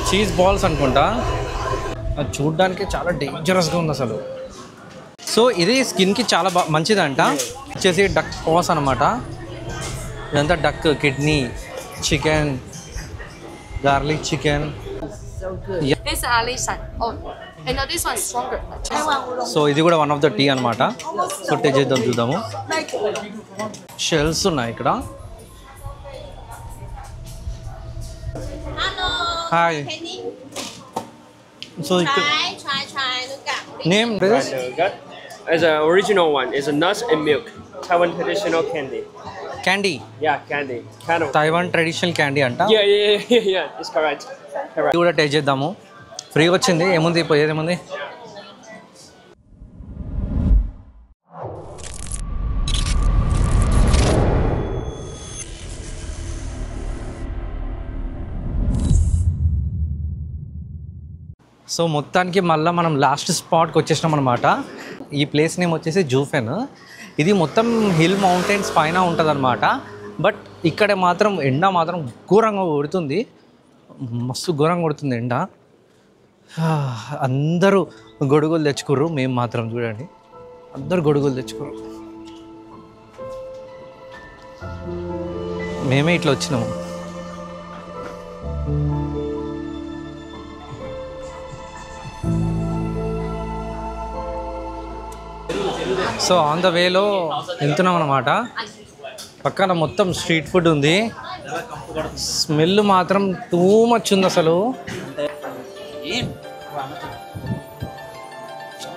Cheese balls అనుకుంటా, అది చూడ్డానికి చాలా డేంజరస్గా ఉంది అసలు. సో ఇది స్కిన్కి చాలా మంచిదంట. వచ్చేసి డక్ పాస్ అనమాట. ఇదంతా duck kidney, chicken, garlic chicken. So ఇది కూడా వన్ ఆఫ్ ద టీ అనమాట. సో టేస్ట్ చేద్దాం, చూద్దాము. షెల్స్ ఉన్నాయి ఇక్కడ. హాయ్. సో ఇక్కడ name as an original one is a nuts and milk Taiwan traditional candy. Candy? Yeah, candy. Kind of Taiwan traditional candy anta. Yeah, it's correct. ఇది కూడా taste చేద్దాము. ఫ్రీగా వచ్చింది. ఏముంది పోయేది ఏముంది? సో మొత్తానికి మళ్ళీ మనం లాస్ట్ స్పాట్కి వచ్చేసినాం అనమాట. ఈ ప్లేస్ నేమ్ వచ్చేసి జూఫెన్. ఇది మొత్తం హిల్ మౌంటైన్స్ పైన ఉంటుంది అనమాట. బట్ ఇక్కడ మాత్రం ఎండ మాత్రం ఘోరంగా కొడుతుంది, మస్తు ఘోరంగా కొడుతుంది ఎండ. అందరూ గొడుగులు తెచ్చుకుర్రు, మేము మాత్రం చూడండి అందరూ గొడుగులు తెచ్చుకుర్రు. మేమే ఇట్లా వచ్చినాము. సో ఆన్ ద వేలో వెళ్తున్నాం అనమాట. పక్కన మొత్తం స్ట్రీట్ ఫుడ్ ఉంది. స్మెల్ మాత్రం టూ మచ్ ఉంది అసలు,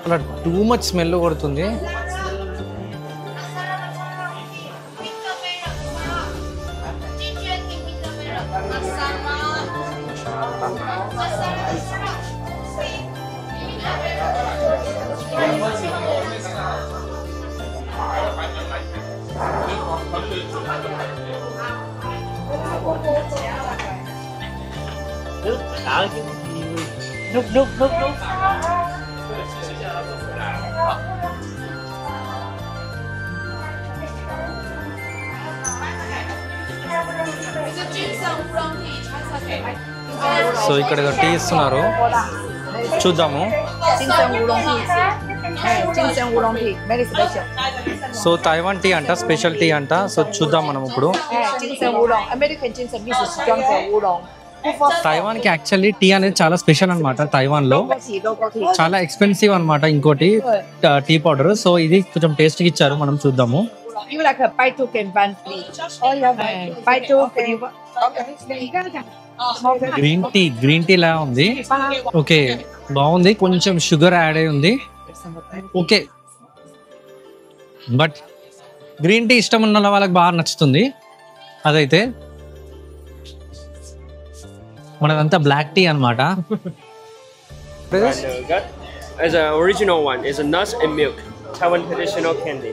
చాలా టూ మచ్ స్మెల్ కొడుతుంది. సో ఇక్కడ ఏదో టీ ఇస్తున్నారు, చూద్దాము. సో తైవాన్ టీ అంట, స్పెషల్ టీ అంట. సో చూద్దాం మనం ఇప్పుడు. తైవాన్కి యాక్చువల్లీ టీ అనేది చాలా స్పెషల్ అనమాట. తైవాన్లో చాలా ఎక్స్పెన్సివ్ అనమాట ఇంకోటి టీ పౌడర్. సో ఇది కొంచెం టేస్ట్కి ఇచ్చారు, మనం చూద్దాము. గ్రీన్ టీ లా ఉంది. ఓకే, బాగుంది. కొంచెం షుగర్ యాడ్ అయి ఉంది. ఓకే, బట్ గ్రీన్ టీ ఇష్టం ఉన్న వాళ్ళకి బాగా నచ్చుతుంది. అదైతే మనదంతా బ్లాక్ టీ అనమాట. As an original one is a nuts and milk Taiwan traditional candy.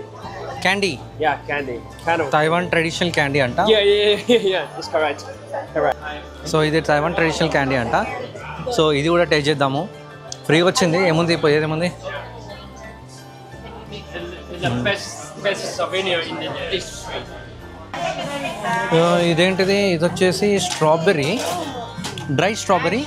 Candy? Yeah, candy. Kind of Taiwan traditional candy anta. Yeah, it's correct. So ఇది Taiwan traditional candy అంట. So ఇది కూడా taste చేద్దాము. ఫ్రీగా వచ్చింది. ఏముంది పోయేది ఏముంది? ఇదేంటిది? ఇది వచ్చేసి స్ట్రాబెర్రీ, డ్రై స్ట్రాబెర్రీ.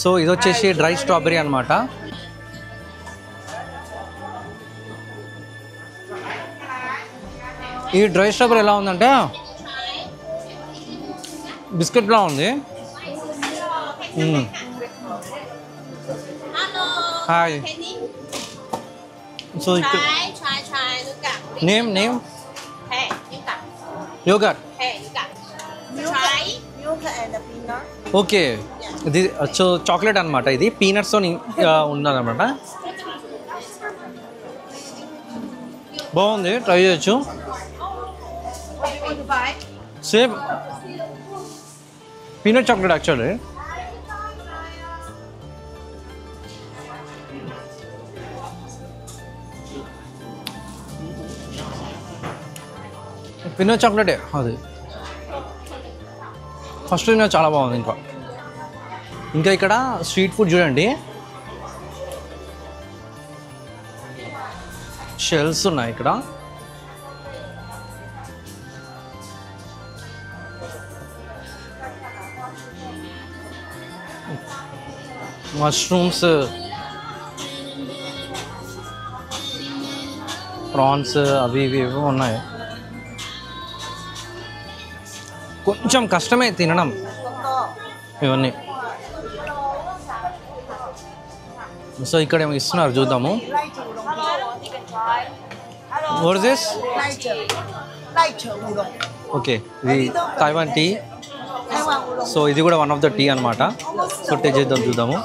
సో ఇది వచ్చేసి డ్రై స్ట్రాబెర్రీ అనమాట. ఈ డ్రై స్ట్రాబెర్రీ ఎలా ఉందంటే బిస్కెట్లా ఉంది. హాయ్. సో ఇక్కడ నేమ్ యోగర్ట్. ఓకే, ఇది సో చాక్లెట్ అనమాట. ఇది పీనట్స్తో ఉన్నదన్నమాట. బాగుంది, ట్రై చేయొచ్చు. Same peanut chocolate actually. Peanut చాక్లెటే అది. ఫస్ట్ తిన్నా చాలా బాగుంది. ఇంకా ఇక్కడ స్ట్రీట్ ఫుడ్ చూడండి, షెల్స్ ఉన్నాయి ఇక్కడ. మష్రూమ్స్, ప్రాన్స్ అవి ఇవి ఏవో ఉన్నాయి. కొంచెం కష్టమే తినడం ఇవన్నీ. సో ఇక్కడ ఏమో ఇస్తున్నారు చూద్దాము. What is this? ఓకే, ఇది తైవాన్ టీ. సో ఇది కూడా వన్ ఆఫ్ ద టీ అనమాట. సో టేస్ట్ చేద్దాం చూద్దాము.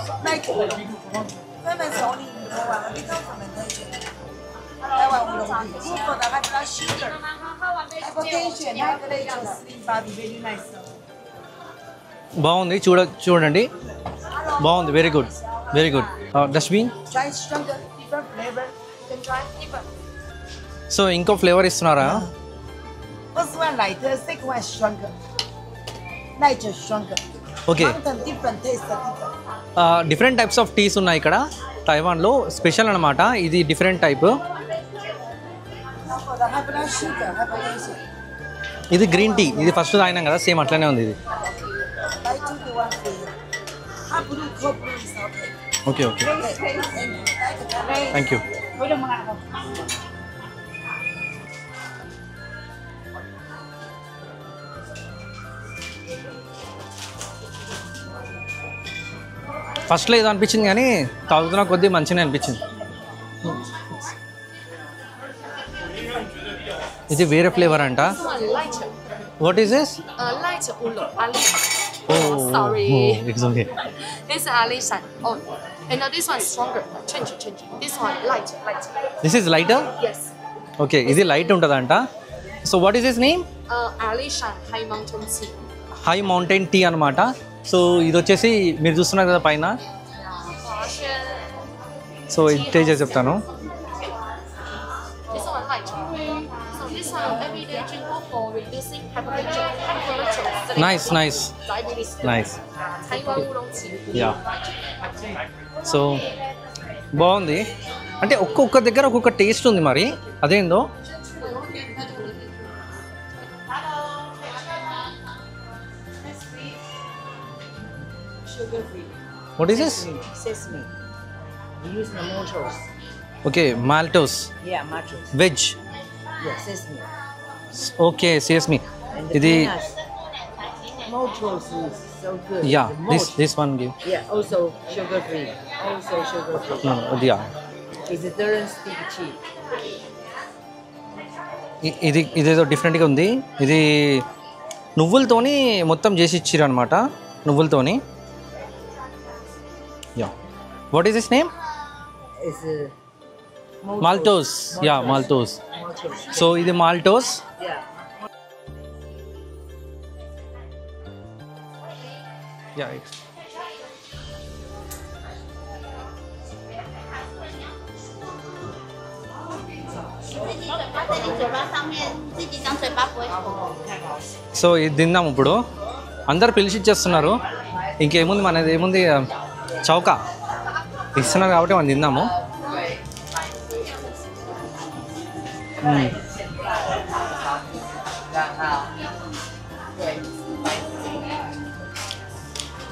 బాగుంది, చూడండి బాగుంది. Very good, very good. Dustbin. So ఇంకో ఫ్లేవర్ ఇస్తున్నారా? Okay, different types of teas ఉన్నాయి ఇక్కడ తైవాన్లో. స్పెషల్ అనమాట ఇది, డిఫరెంట్ టైప్. ఇది గ్రీన్ టీ, ఇది ఫస్ట్ తాగినాం కదా, సేమ్ అట్లనే ఉంది ఇది. Okay okay, thank you. ఫస్ట్లో ఏదో అనిపించింది కానీ తాగుతున్న కొద్దీ మంచిగా అనిపించింది. ఇది వేరే ఫ్లేవర్ అంట. What is this? Light oolong, Ali. Oh, sorry. It's okay. This is Ali Shan. Oh, and now this one is stronger. Change. This one light. This is lighter? Yes. Okay, ఇది light ఉంటుందంట. So what is this name? Ali Shan High Mountain Tea. High mountain tea అనమాట. So ఇది వచ్చేసి మీరు చూస్తున్నారు కదా పైన. So ఇది టేస్ట్ చేసి చెప్తాను. This one light. So this one everyday drink for reducing hypertension. Nice nice Diabetes. Nice. Taiwan oolong tea. Yeah, so బాగుంది. అంటే ఒక్కొక్క దగ్గర ఒక్కొక్క టేస్ట్ ఉంది మరి, అదేందో. Sugar free. What is this? Sesame. We use the maltose. Okay, maltose Yeah, maltose. Veg. Yeah, sesame. Okay, sesame. And the ఇది peanuts. Maltose is so good. Yeah, The malt. This one give. Yeah, also sugar free. Also sugar free. ఇది yeah, It's a Durham sticky cheese. ఇది ఇదేదో డిఫరెంట్గా ఉంది. ఇది నువ్వులతోని మొత్తం చేసి ఇచ్చిర్రు అనమాట, నువ్వులతోని. Yeah, what is this name? It's a maltose. Yeah, maltose. maltose. So ఇది మాల్టోస్. Yeah. యా, సో ఇది తిందాం ఇప్పుడు. అందరు పిలిచి ఇచ్చేస్తున్నారు, ఇంకేముంది మనది ఏముంది, చౌకా ఇస్తున్నారు కాబట్టి మనం తిందాము.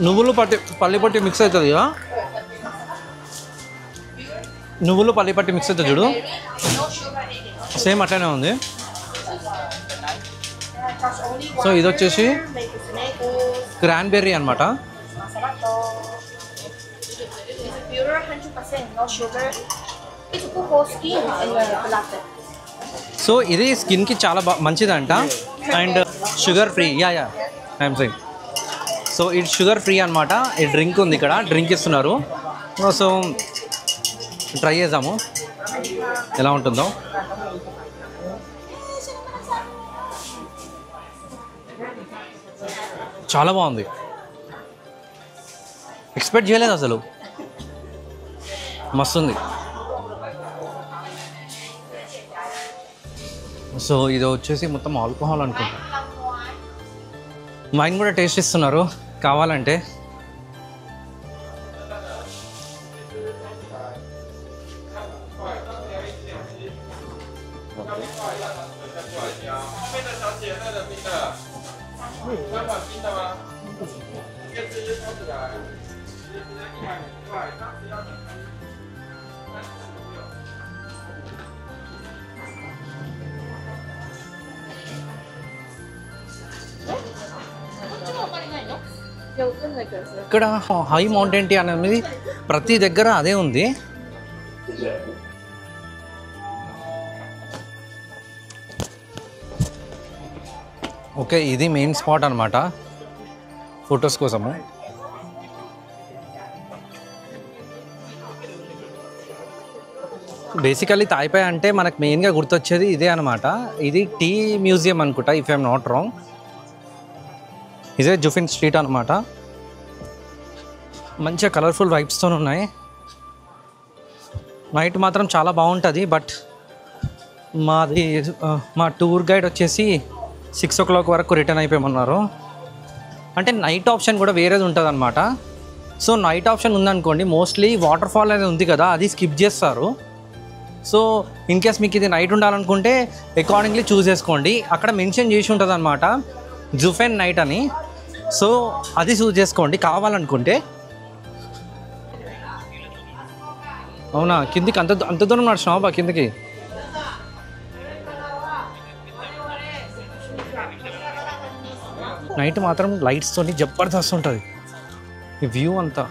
నువ్వులు పల్లి పట్టి మిక్స్ అవుతుంది కదా, నువ్వులు పల్లి పట్టి మిక్స్ అవుతుంది చూడు, సేమ్ అట్లనే ఉంది. సో ఇది వచ్చేసి క్రాన్బెర్రీ అనమాట. Pure 100% no sugar. It's good for skin and blood. So ఇది స్కిన్కి చాలా మంచిదంట and sugar free. Yeah I'm saying. So ఇది షుగర్ ఫ్రీ అనమాట. ఈ డ్రింక్ ఉంది ఇక్కడ, డ్రింక్ ఇస్తున్నారు. సో ట్రై చేద్దాము ఎలా ఉంటుందో. చాలా బాగుంది, ఎక్స్పెక్ట్ చేయలేదు అసలు, మస్తుంది. సో ఇది వచ్చేసి మొత్తం ఆల్కహాల్ అనుకుంటా. వైన్ కూడా టేస్ట్ ఇస్తున్నారు కావాలంటే. ఇక్కడ హై మౌంటైన్ టీ అనేది ప్రతి దగ్గర అదే ఉంది. ఓకే, ఇది మెయిన్ స్పాట్ అనమాట ఫొటోస్ కోసము. బేసికలీ తాయిపాయ్ అంటే మనకు మెయిన్గా గుర్తొచ్చేది ఇదే అనమాట. ఇది టీ మ్యూజియం అనుకుంటా, ఇఫ్ ఐఎమ్ నాట్ రాంగ్. ఇదే జుఫిన్ స్ట్రీట్ అనమాట. మంచిగా కలర్ఫుల్ వైబ్స్తో ఉన్నాయి. నైట్ మాత్రం చాలా బాగుంటుంది. బట్ మా టూర్ గైడ్ వచ్చేసి 6 o'clock వరకు రిటర్న్ అయిపోయమన్నారు. అంటే నైట్ ఆప్షన్ కూడా వేరేది ఉంటుంది అనమాట. సో నైట్ ఆప్షన్ ఉందనుకోండి, మోస్ట్లీ వాటర్ ఫాల్ అనేది ఉంది కదా, అది స్కిప్ చేస్తారు. సో ఇన్ కేస్ మీకు ఇది నైట్ ఉండాలనుకుంటే అకార్డింగ్లీ చూస్ చేసుకోండి. అక్కడ మెన్షన్ చేసి ఉంటుంది అనమాట జుఫెన్ నైట్ అని. సో అది చూస్ చేసుకోండి కావాలనుకుంటే. అవునా, కిందికి అంత దూరం నడిచినావా బా కిందకి? నైట్ మాత్రం లైట్స్తో జబర్దస్త్ ఉంటుంది ఈ వ్యూ అంతా.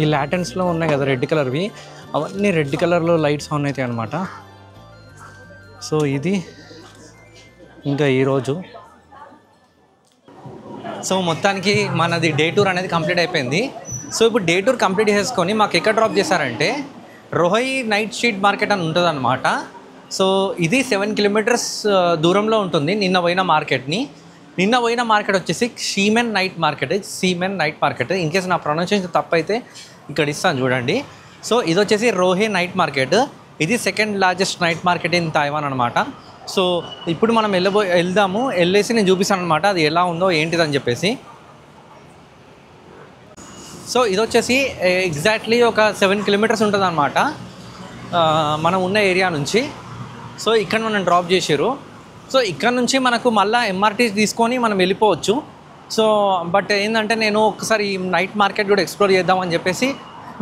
ఈ లాటెన్స్లో ఉన్నాయి కదా రెడ్ కలర్వి, అవన్నీ రెడ్ కలర్లో లైట్స్ ఆన్ అవుతాయి అన్నమాట. సో ఇది ఇంకా ఈరోజు. సో మొత్తానికి మనది డే టూర్ అనేది కంప్లీట్ అయిపోయింది. సో ఇప్పుడు డే టూర్ కంప్లీట్ చేసుకొని మాకు ఎక్కడ డ్రాప్ చేశారంటే రోహయి నైట్ స్ట్రీట్ మార్కెట్ అని ఉంటుంది అనమాట. సో ఇది 7 kilometers దూరంలో ఉంటుంది నిన్న పోయిన మార్కెట్ వచ్చేసి Ximen night market. In case నా ప్రొనౌన్సియేషన్ తప్పు అయితే ఇక్కడ ఇస్తాను చూడండి. సో ఇది వచ్చేసి రోహే నైట్ మార్కెట్. ఇది 2nd largest night market in Taiwan అనమాట. సో ఇప్పుడు మనం వెళ్ళేసి నేను చూపిస్తాను అనమాట అది ఎలా ఉందో ఏంటిదని చెప్పేసి. సో ఇది వచ్చేసి ఎగ్జాక్ట్లీ ఒక 7 kilometers ఉంటుంది అనమాట మనం ఉన్న ఏరియా నుంచి. సో ఇక్కడ మనం డ్రాప్ చేసారు. సో ఇక్కడ నుంచి మనకు మళ్ళీ ఎంఆర్టీ తీసుకొని మనం వెళ్ళిపోవచ్చు. సో బట్ ఏంటంటే నేను ఒకసారి ఈ నైట్ మార్కెట్ కూడా ఎక్స్ప్లోర్ చేద్దామని చెప్పేసి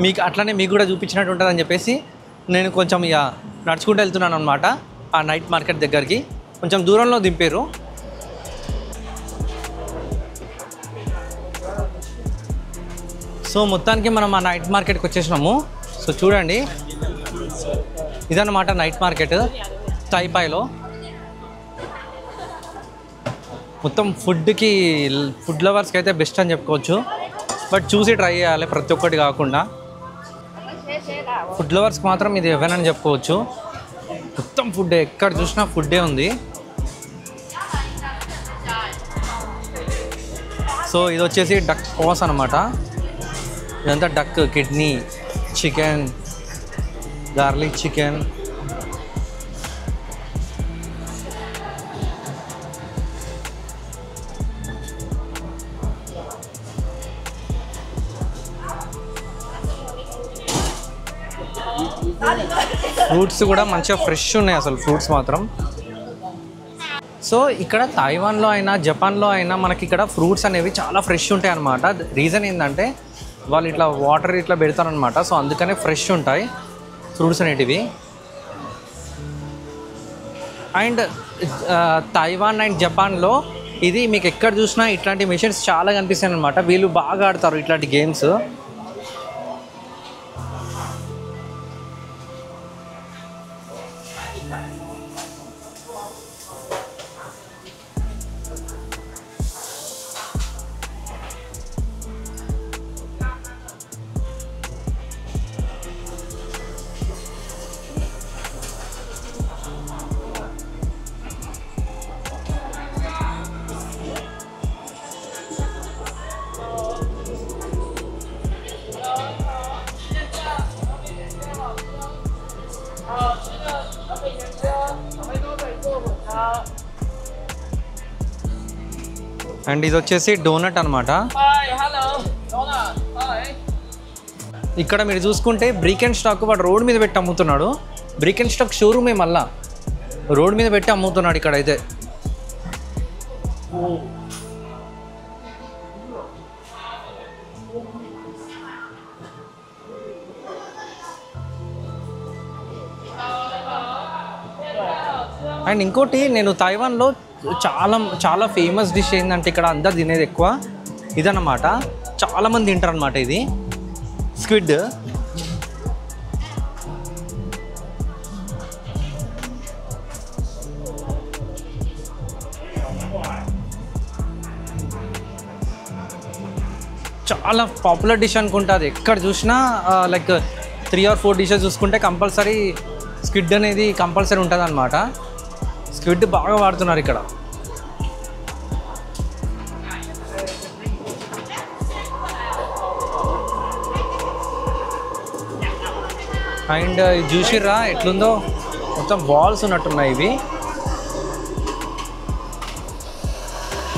మీకు కూడా చూపించినట్టు ఉంటుందని చెప్పేసి నేను కొంచెం ఇక నడుచుకుంటూ వెళ్తున్నాను అనమాట ఆ నైట్ మార్కెట్ దగ్గరికి. కొంచెం దూరంలో దింపారు. సో మొత్తానికి మనం ఆ నైట్ మార్కెట్కి వచ్చేసినాము. సో చూడండి, ఇదన్నమాట నైట్ మార్కెట్ తైపాయ్లో. మొత్తం ఫుడ్ లవర్స్కి అయితే బెస్ట్ అని చెప్పుకోవచ్చు. బట్ చూసి ట్రై చేయాలి ప్రతి ఒక్కటి కాకుండా. ఫుడ్ లవర్స్కి మాత్రం ఇది ఎవరని చెప్పుకోవచ్చు. మొత్తం ఫుడ్, ఎక్కడ చూసినా ఫుడ్డే ఉంది. సో ఇది వచ్చేసి డక్ పాస్ అనమాట. ఇదంతా duck kidney, chicken, garlic chicken. Fruits కూడా మంచిగా ఫ్రెష్ ఉన్నాయి అసలు, ఫ్రూట్స్ మాత్రం. సో ఇక్కడ తైవాన్లో అయినా జపాన్లో అయినా మనకి ఇక్కడ ఫ్రూట్స్ అనేవి చాలా ఫ్రెష్ ఉంటాయి అన్నమాట. రీజన్ ఏంటంటే వాళ్ళు ఇట్లా వాటర్ ఇట్లా పెడతారనమాట. సో అందుకనే ఫ్రెష్ ఉంటాయి ఫ్రూట్స్ అనేటివి. అండ్ తైవాన్ అండ్ జపాన్లో ఇది మీకు ఎక్కడ చూసినా ఇట్లాంటి మెషిన్స్ చాలా కనిపిస్తాయి అనమాట. వీళ్ళు బాగా ఆడతారు ఇట్లాంటి గేమ్స్. అండ్ ఇది వచ్చేసి డోనట్ అనమాట. ఇక్కడ మీరు చూసుకుంటే బ్రిక్ అండ్ స్టాక్ వాడు రోడ్ మీద పెట్టి అమ్ముతున్నాడు. బ్రిక్ అండ్ స్టాక్ షోరూమే, మళ్ళా రోడ్ మీద పెట్టి అమ్ముతున్నాడు ఇక్కడైతే. అండ్ ఇంకోటి నేను తైవాన్లో చాలా చాలా ఫేమస్ డిష్ ఏంటంటే ఇక్కడ అందరు తినేది ఎక్కువ ఇదన్నమాట. చాలామంది తింటారు అనమాట ఇది స్క్విడ్. చాలా పాపులర్ డిష్ అనుకుంటుంది. ఎక్కడ చూసినా లైక్ 3 or 4 డిషెస్ చూసుకుంటే కంపల్సరీ స్క్విడ్ అనేది కంపల్సరీ ఉంటుంది అనమాట. స్క్విడ్ బాగా వాడుతున్నారు ఇక్కడ. అండ్ చూసిర్రా ఎట్లుందో, మొత్తం బాల్స్ ఉన్నట్టున్నాయి. ఇవి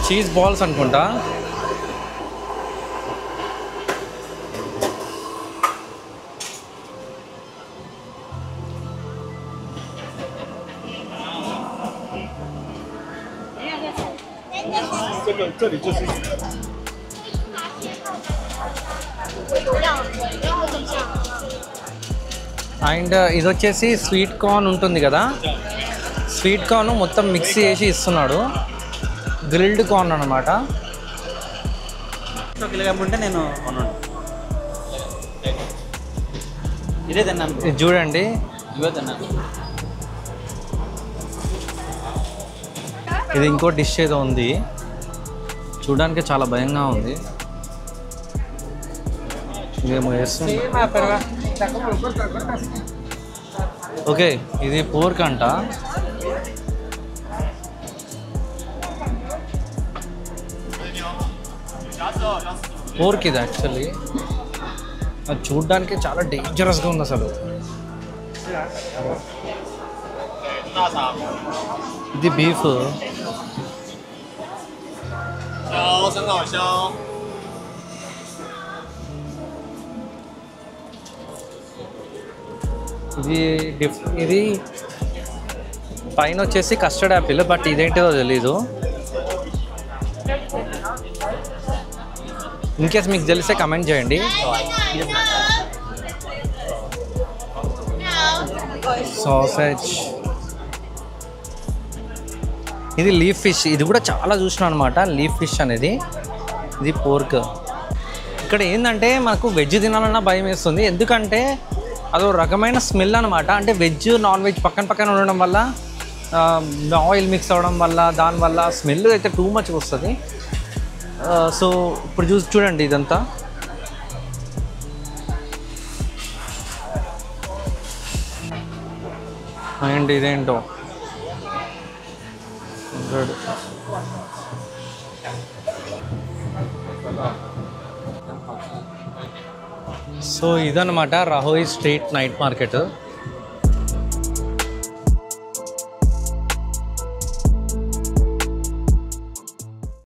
చీజ్ బాల్స్ అనుకుంటా. అండ్ ఇది వచ్చేసి స్వీట్ కార్న్ ఉంటుంది కదా, స్వీట్ కార్న్ మొత్తం మిక్స్ చేసి ఇస్తున్నాడు. గ్రిల్డ్ కార్న్ అనమాట. ఉంటే నేను ఇదే తిన్నాను. ఇది చూడండి, ఇవే తిన్నాను. ఇది ఇంకో డిష్ ఏదో ఉంది, చూడడానికి చాలా భయంగా ఉంది. ఇదేమో వేస్తుంది. ఓకే, ఇది పోర్క్ అంట. పోర్క్ ఇది యాక్చువల్లీ. అది చూడడానికి చాలా డేంజరస్గా ఉంది అసలు. ఇది బీఫ్. ఇది పైన వచ్చేసి కస్టర్డ్ యాపిల్, బట్ ఇదేంటిదో తెలీదు. ఇన్కేస్ మీకు తెలిస్తే కమెంట్ చేయండి. సాసేజ్. ఇది లీఫ్ ఫిష్. ఇది కూడా చాలా చూసినాం అనమాట, లీఫ్ ఫిష్ అనేది. ఇది పోర్క్. ఇక్కడ ఏంటంటే మనకు వెజ్ తినాలన్నా భయం వేస్తుంది, ఎందుకంటే అదో రకమైన స్మెల్ అనమాట. అంటే వెజ్ నాన్ వెజ్ పక్కన పక్కన ఉండడం వల్ల, ఆయిల్ మిక్స్ అవ్వడం వల్ల, దానివల్ల స్మెల్ అయితే టూ మచ్ వస్తుంది. సో ఇప్పుడు చూడండి ఇదంతా. అండ్ ఇదేంటో సో ఇదన్నమాట రహోయి స్ట్రీట్ నైట్ మార్కెట్.